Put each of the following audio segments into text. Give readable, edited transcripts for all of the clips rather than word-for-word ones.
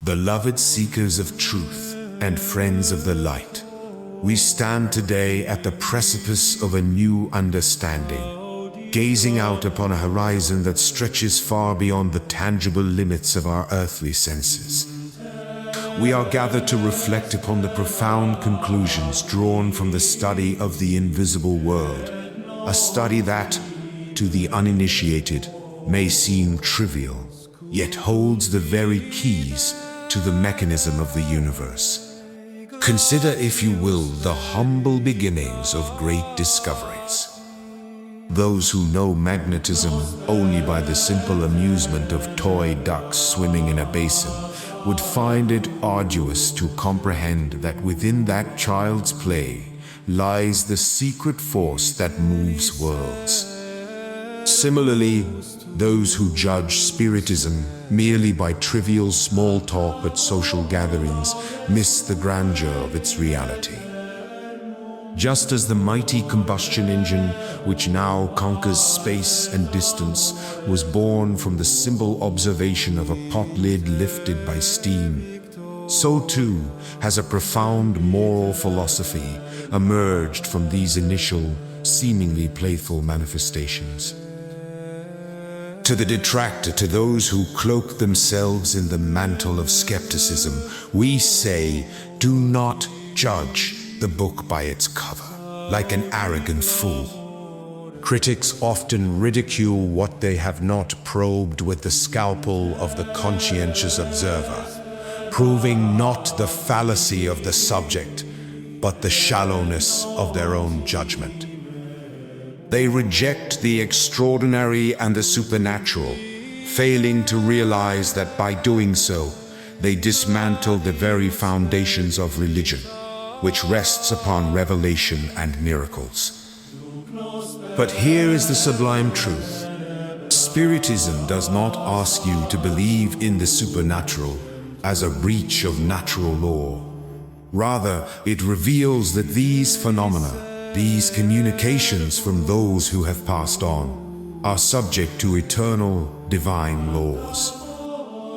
Beloved seekers of truth and friends of the light, we stand today at the precipice of a new understanding, gazing out upon a horizon that stretches far beyond the tangible limits of our earthly senses. We are gathered to reflect upon the profound conclusions drawn from the study of the invisible world, a study that, to the uninitiated, may seem trivial, yet holds the very keys to the mechanism of the universe. Consider, if you will, the humble beginnings of great discoveries. Those who know magnetism only by the simple amusement of toy ducks swimming in a basin would find it arduous to comprehend that within that child's play lies the secret force that moves worlds. Similarly, those who judge Spiritism merely by trivial small talk at social gatherings miss the grandeur of its reality. Just as the mighty combustion engine, which now conquers space and distance, was born from the simple observation of a pot lid lifted by steam, so too has a profound moral philosophy emerged from these initial, seemingly playful manifestations. To the detractor, to those who cloak themselves in the mantle of skepticism, we say, do not judge the book by its cover, like an arrogant fool. Critics often ridicule what they have not probed with the scalpel of the conscientious observer, proving not the fallacy of the subject, but the shallowness of their own judgment. They reject the extraordinary and the supernatural, failing to realize that by doing so, they dismantle the very foundations of religion, which rests upon revelation and miracles. But here is the sublime truth. Spiritism does not ask you to believe in the supernatural as a breach of natural law. Rather, it reveals that these phenomena, these communications from those who have passed on, are subject to eternal, divine laws.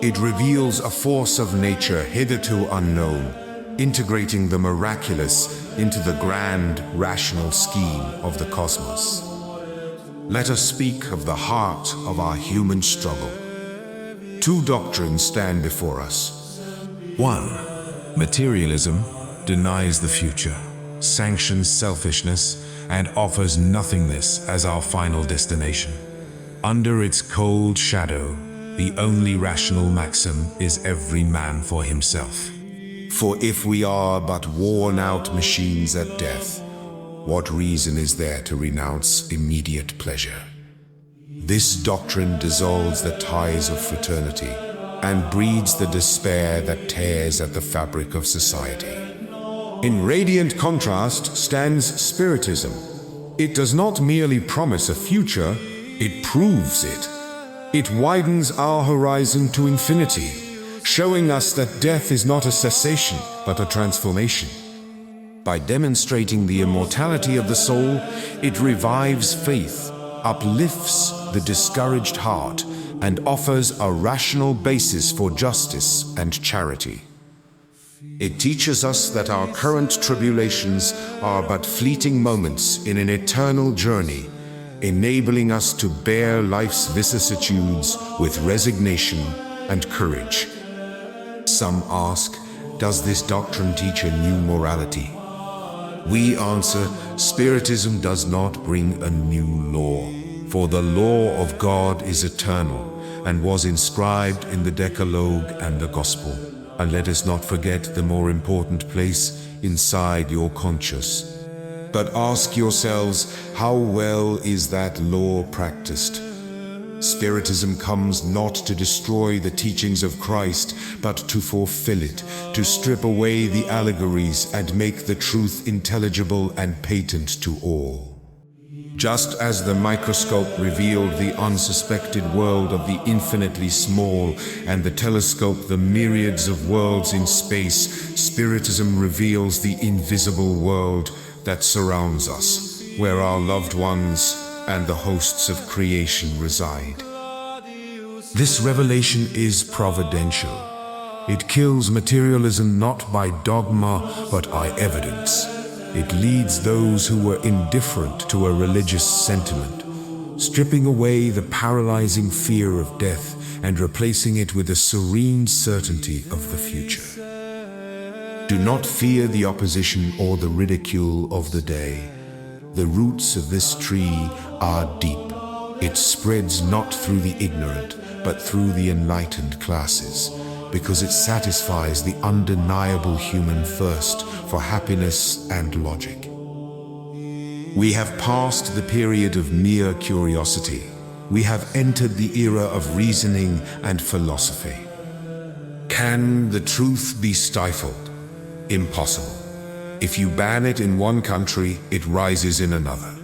It reveals a force of nature hitherto unknown, integrating the miraculous into the grand, rational scheme of the cosmos. Let us speak of the heart of our human struggle. Two doctrines stand before us. 1. Materialism denies the future, sanctions selfishness, and offers nothingness as our final destination. Under its cold shadow, the only rational maxim is every man for himself. For if we are but worn-out machines at death, what reason is there to renounce immediate pleasure? This doctrine dissolves the ties of fraternity and breeds the despair that tears at the fabric of society. In radiant contrast stands Spiritism. It does not merely promise a future, it proves it. It widens our horizon to infinity, showing us that death is not a cessation, but a transformation. By demonstrating the immortality of the soul, it revives faith, uplifts the discouraged heart, and offers a rational basis for justice and charity. It teaches us that our current tribulations are but fleeting moments in an eternal journey, enabling us to bear life's vicissitudes with resignation and courage. Some ask, does this doctrine teach a new morality? We answer, Spiritism does not bring a new law, for the law of God is eternal and was inscribed in the Decalogue and the Gospel. And let us not forget the more important place inside your conscience. But ask yourselves, how well is that law practiced? Spiritism comes not to destroy the teachings of Christ, but to fulfill it, to strip away the allegories and make the truth intelligible and patent to all. Just as the microscope revealed the unsuspected world of the infinitely small and the telescope the myriads of worlds in space, Spiritism reveals the invisible world that surrounds us, where our loved ones and the hosts of creation reside. This revelation is providential. It kills materialism not by dogma, but by evidence. It leads those who were indifferent to a religious sentiment, stripping away the paralyzing fear of death and replacing it with a serene certainty of the future. Do not fear the opposition or the ridicule of the day. The roots of this tree are deep. It spreads not through the ignorant, but through the enlightened classes, because it satisfies the undeniable human thirst for happiness and logic. We have passed the period of mere curiosity. We have entered the era of reasoning and philosophy. Can the truth be stifled? Impossible. If you ban it in one country, it rises in another.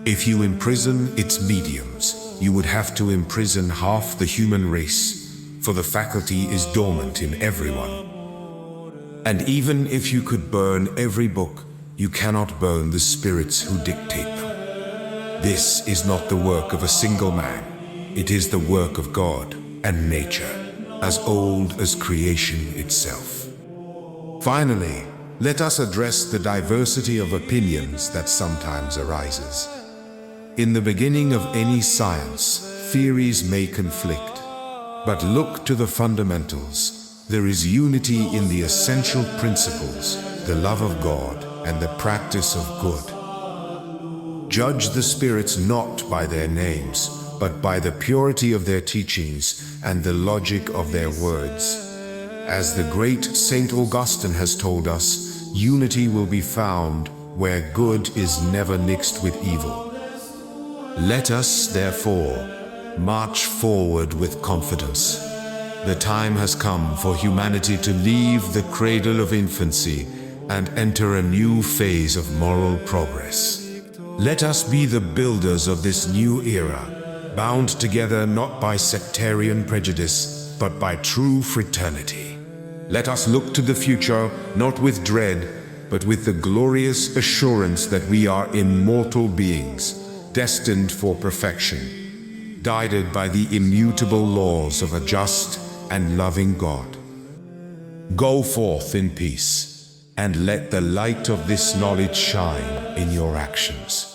If you imprison its mediums, you would have to imprison half the human race, for the faculty is dormant in everyone. And even if you could burn every book, you cannot burn the spirits who dictate them. This is not the work of a single man. It is the work of God and nature, as old as creation itself. Finally, let us address the diversity of opinions that sometimes arises. In the beginning of any science, theories may conflict. But look to the fundamentals. There is unity in the essential principles, the love of God and the practice of good. Judge the spirits not by their names, but by the purity of their teachings and the logic of their words. As the great Saint Augustine has told us, unity will be found where good is never mixed with evil. Let us, therefore, march forward with confidence. The time has come for humanity to leave the cradle of infancy and enter a new phase of moral progress. Let us be the builders of this new era, bound together not by sectarian prejudice, but by true fraternity. Let us look to the future, not with dread, but with the glorious assurance that we are immortal beings, destined for perfection, guided by the immutable laws of a just and loving God. Go forth in peace, and let the light of this knowledge shine in your actions.